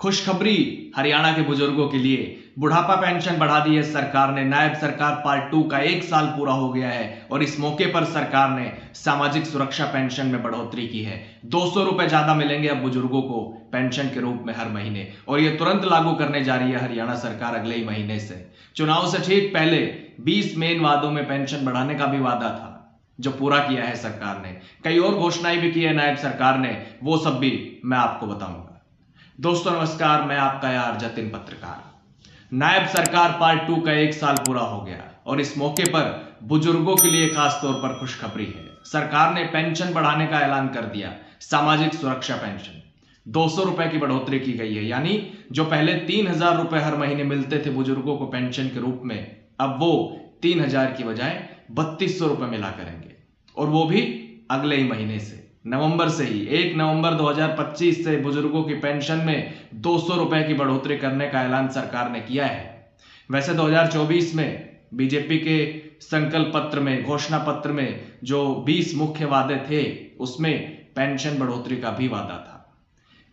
खुशखबरी हरियाणा के बुजुर्गों के लिए बुढ़ापा पेंशन बढ़ा दी है सरकार ने। नायब सरकार पार्ट 2 का 1 साल पूरा हो गया है और इस मौके पर सरकार ने सामाजिक सुरक्षा पेंशन में बढ़ोतरी की है। 200 रुपए ज्यादा मिलेंगे अब बुजुर्गों को पेंशन के रूप में हर महीने, और यह तुरंत लागू करने जा रही है हरियाणा सरकार अगले ही महीने से। चुनाव से ठीक पहले 20 मेन वादों में पेंशन बढ़ाने का भी वादा था जो पूरा किया है सरकार ने। कई और घोषणाएं भी की है नायब सरकार ने, वो सब भी मैं आपको बताऊंगा। दोस्तों नमस्कार, मैं आपका यार जतिन पत्रकार। नायब सरकार पार्ट 2 का 1 साल पूरा हो गया और इस मौके पर बुजुर्गों के लिए खास तौर पर खुशखबरी है। सरकार ने पेंशन बढ़ाने का ऐलान कर दिया। सामाजिक सुरक्षा पेंशन 200 रुपए की बढ़ोतरी की गई है, यानी जो पहले 3000 रुपए हर महीने मिलते थे बुजुर्गों को पेंशन के रूप में, अब वो 3000 की बजाय 3200 रुपए मिला करेंगे, और वो भी अगले ही महीने से, नवंबर से ही। 1 नवंबर 2025 से बुजुर्गों की पेंशन में 200 रुपए की बढ़ोतरी करने का ऐलान सरकार ने किया है। वैसे 2024 में बीजेपी के संकल्प पत्र में, घोषणा पत्र में जो 20 मुख्य वादे थे, उसमें पेंशन बढ़ोतरी का भी वादा था।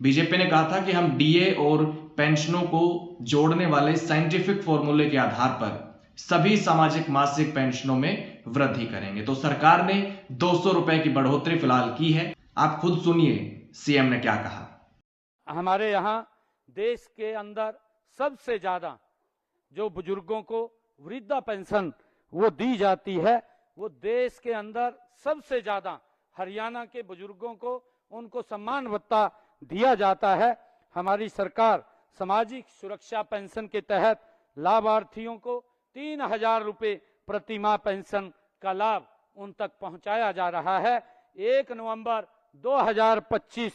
बीजेपी ने कहा था कि हम डीए और पेंशनों को जोड़ने वाले साइंटिफिक फॉर्मूले के आधार पर सभी सामाजिक मासिक पेंशनों में वृद्धि करेंगे। तो सरकार ने 200 रुपए की बढ़ोतरी फिलहाल की है। आप खुद सुनिए सीएम ने क्या कहा। हमारे यहाँ देश के अंदर सबसे ज्यादा जो बुजुर्गों को वृद्धा पेंशन वो दी जाती है, वो देश के अंदर सबसे ज्यादा हरियाणा के बुजुर्गों को उनको सम्मान भत्ता दिया जाता है। हमारी सरकार सामाजिक सुरक्षा पेंशन के तहत लाभार्थियों को 3000 रुपए प्रति माह पेंशन का लाभ उन तक पहुंचाया जा रहा है। 1 नवंबर 2025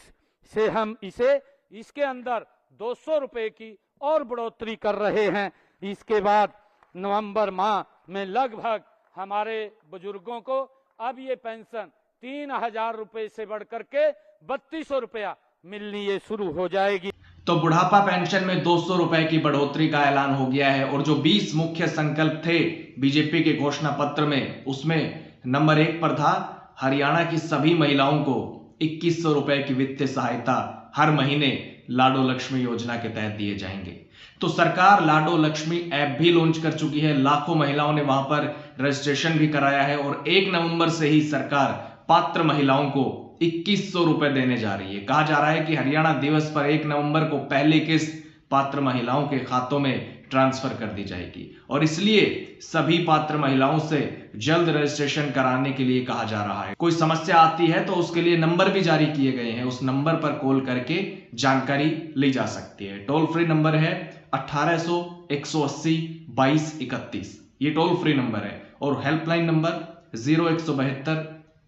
से हम इसके अंदर 200 रुपए की और बढ़ोतरी कर रहे हैं। इसके बाद नवंबर माह में लगभग हमारे बुजुर्गों को अब ये पेंशन 3000 रुपए से बढ़कर के 3200 रुपया मिलनी ये शुरू हो जाएगी। तो बुढ़ापा पेंशन में 200 रुपए की बढ़ोतरी का ऐलान हो गया है, और जो 20 मुख्य संकल्प थे बीजेपी के घोषणा पत्र में, उसमें नंबर 1 पर था हरियाणा की सभी महिलाओं को 2100 रुपए की वित्तीय सहायता हर महीने लाडो लक्ष्मी योजना के तहत दिए जाएंगे। तो सरकार लाडो लक्ष्मी ऐप भी लॉन्च कर चुकी है। लाखों महिलाओं ने वहां पर रजिस्ट्रेशन भी कराया है, और 1 नवंबर से ही सरकार पात्र महिलाओं को 2100 रुपए देने जा रही है। कहा जा रहा है कि हरियाणा दिवस पर 1 नवंबर को पहली किस्त पात्र महिलाओं के खातों में ट्रांसफर कर दी जाएगी, और इसलिए सभी पात्र महिलाओं से जल्द रजिस्ट्रेशन कराने के लिए कहा जा रहा है। कोई समस्या आती है तो उसके लिए नंबर भी जारी किए गए हैं, उस नंबर पर कॉल करके जानकारी ली जा सकती है। टोल फ्री नंबर है 1800 180 2231, ये टोल फ्री नंबर है, और हेल्पलाइन नंबर 0172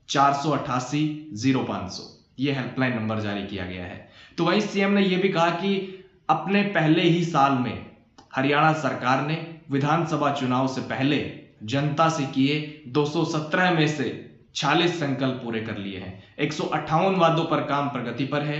488 0500, ये हेल्पलाइन नंबर जारी किया गया है। तो वहीं सीएम ने यह भी कहा कि अपने पहले ही साल में हरियाणा सरकार ने विधानसभा चुनाव से पहले जनता से किए 217 में से 46 संकल्प पूरे कर लिए हैं। 158 वादों पर काम प्रगति पर है।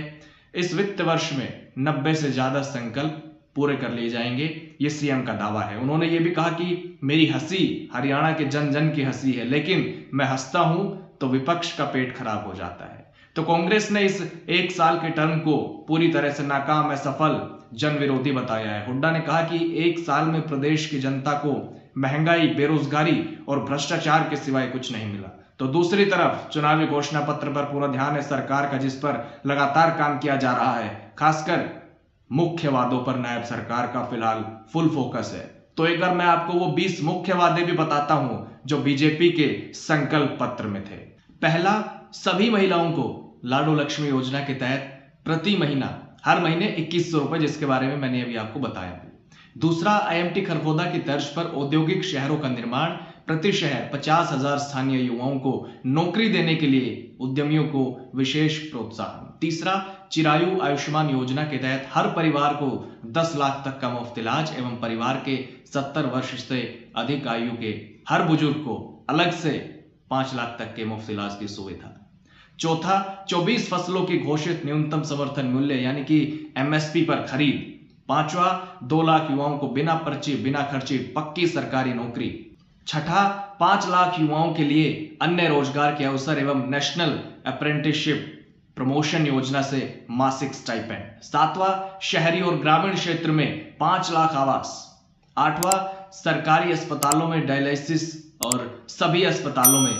इस वित्त वर्ष में 90 से ज्यादा संकल्प पूरे कर लिए जाएंगे, ये सीएम का दावा है। उन्होंने ये भी कहा कि मेरी हंसी हरियाणा के जन जन की हंसी है, लेकिन मैं हंसता हूं तो विपक्ष का पेट खराब हो जाता है। तो कांग्रेस ने इस 1 साल के टर्म को पूरी तरह से नाकाम, असफल, जन विरोधी बताया है। हुड्डा ने कहा कि 1 साल में प्रदेश की जनता को महंगाई, बेरोजगारी और भ्रष्टाचार के सिवाय कुछ नहीं मिला। तो दूसरी तरफ चुनावी घोषणा पत्र पर पूरा ध्यान है सरकार का, जिस पर लगातार काम किया जा रहा है। खासकर मुख्य वादों पर नायब सरकार का फिलहाल फुल फोकस है। तो एक बार मैं आपको वो 20 मुख्य वादे भी बताता हूं जो बीजेपी के संकल्प पत्र में थे। पहला, सभी महिलाओं को लाडो लक्ष्मी योजना के तहत प्रति महीना हर महीने 2100 रुपए, जिसके बारे में मैंने अभी आपको बताया। दूसरा, आईएमटी खरगोदा की तर्ज पर औद्योगिक शहरों का निर्माण, प्रति शहर 50,000 स्थानीय युवाओं को नौकरी देने के लिए उद्यमियों को विशेष प्रोत्साहन। तीसरा, चिरायु आयुष्मान योजना के तहत हर परिवार को 10 लाख तक का मुफ्त इलाज एवं परिवार के 70 वर्ष से अधिक आयु के हर बुजुर्ग को अलग से 5 लाख तक के मुफ्त इलाज की सुविधा। चौथा, 24 फसलों की घोषित न्यूनतम समर्थन मूल्य यानी कि एमएसपी पर खरीद। पांचवा, 2 लाख युवाओं को बिना पर्ची बिना खर्ची पक्की सरकारी नौकरी। छठा, 5 लाख युवाओं के लिए अन्य रोजगार के अवसर एवं नेशनल अप्रेंटिसशिप प्रमोशन योजना से मासिक स्टाइपेंड। 7वां, शहरी और ग्रामीण क्षेत्र में 5 लाख आवास। 8वां, सरकारी अस्पतालों में डायलिसिस और सभी अस्पतालों में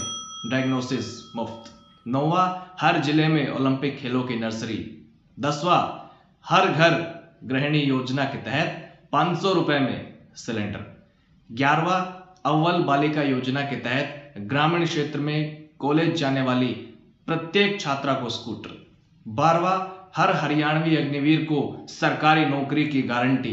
डायग्नोसिस मुफ्त। 9वां, हर जिले में ओलंपिक खेलों की नर्सरी। 10वां, हर घर गृहिणी योजना के तहत 500 रुपए में सिलेंडर। 11वां, अव्वल बालिका योजना के तहत ग्रामीण क्षेत्र में कॉलेज जाने वाली प्रत्येक छात्रा को स्कूटर। 12वां, हर हरियाणवी अग्निवीर को सरकारी नौकरी की गारंटी।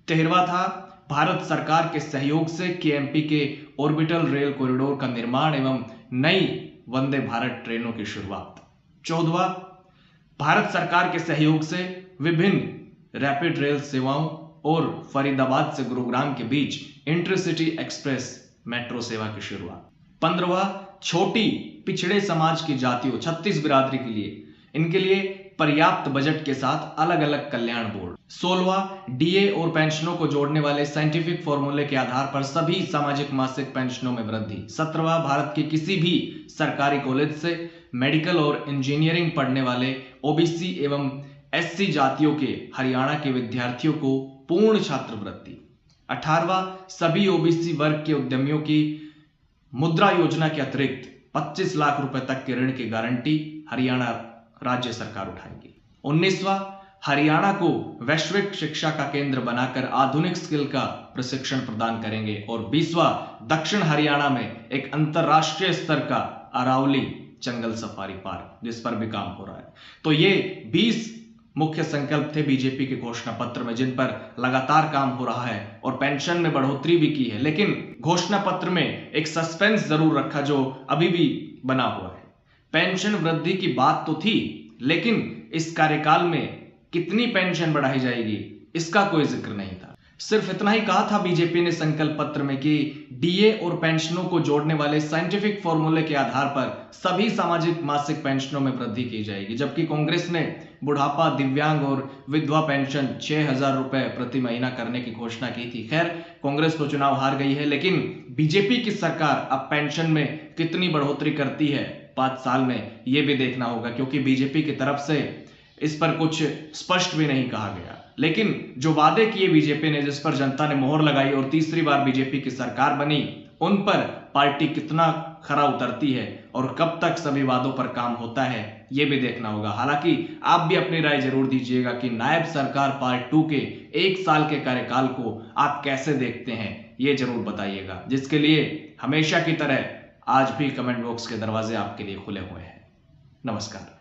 13वां था भारत सरकार के सहयोग से केएमपी के ऑर्बिटल रेल कॉरिडोर का निर्माण एवं नई वंदे भारत ट्रेनों की शुरुआत। 14वां, भारत सरकार के सहयोग से विभिन्न रैपिड रेल सेवाओं और फरीदाबाद से गुरुग्राम के बीच इंटरसिटी एक्सप्रेस मेट्रो सेवा की शुरुआत। 15वां, छोटी पिछड़े समाज की जातियों 36 बिरादरी के लिए, इनके लिए पर्याप्त बजट के साथ अलग अलग कल्याण बोर्ड। 16वां, डीए और पेंशनों को जोड़ने वाले साइंटिफिक फॉर्मूले के आधार पर सभी सामाजिक मासिक पेंशनों में वृद्धि। 17वां, भारत के किसी भी सरकारी कॉलेज से मेडिकल और इंजीनियरिंग पढ़ने वाले ओबीसी एवं एससी जातियों के हरियाणा के विद्यार्थियों को पूर्ण छात्रवृत्ति। 18वां, सभी ओबीसी वर्ग के उद्यमियों की मुद्रा योजना के अतिरिक्त 25 लाख रुपए तक के ऋण की गारंटी हरियाणा राज्य सरकार उठाएगी। 19वां, हरियाणा को वैश्विक शिक्षा का केंद्र बनाकर आधुनिक स्किल का प्रशिक्षण प्रदान करेंगे। और 20वां, दक्षिण हरियाणा में एक अंतरराष्ट्रीय स्तर का अरावली जंगल सफारी पार्क, जिस पर भी काम हो रहा है। तो ये 20 मुख्य संकल्प थे बीजेपी के घोषणा पत्र में, जिन पर लगातार काम हो रहा है और पेंशन में बढ़ोतरी भी की है। लेकिन घोषणा पत्र में एक सस्पेंस जरूर रखा जो अभी भी बना हुआ है। पेंशन वृद्धि की बात तो थी, लेकिन इस कार्यकाल में कितनी पेंशन बढ़ाई जाएगी इसका कोई जिक्र नहीं था। सिर्फ इतना ही कहा था बीजेपी ने संकल्प पत्र में कि डीए और पेंशनों को जोड़ने वाले साइंटिफिक फॉर्मूले के आधार पर सभी सामाजिक मासिक पेंशनों में वृद्धि की जाएगी, जबकि कांग्रेस ने बुढ़ापा, दिव्यांग और विधवा पेंशन 6,000 रुपए प्रति महीना करने की घोषणा की थी। खैर, कांग्रेस तो चुनाव हार गई है, लेकिन बीजेपी की सरकार अब पेंशन में कितनी बढ़ोतरी करती है 5 साल में, यह भी देखना होगा, क्योंकि बीजेपी की तरफ से इस पर कुछ स्पष्ट भी नहीं कहा गया। लेकिन जो वादे किए बीजेपी ने, जिस पर जनता ने मोहर लगाई और तीसरी बार बीजेपी की सरकार बनी, उन पर पार्टी कितना खरा उतरती है और कब तक सभी वादों पर काम होता है, यह भी देखना होगा। हालांकि आप भी अपनी राय जरूर दीजिएगा कि नायब सरकार पार्ट 2 के 1 साल के कार्यकाल को आप कैसे देखते हैं, यह जरूर बताइएगा, जिसके लिए हमेशा की तरह आज भी कमेंट बॉक्स के दरवाजे आपके लिए खुले हुए हैं। नमस्कार।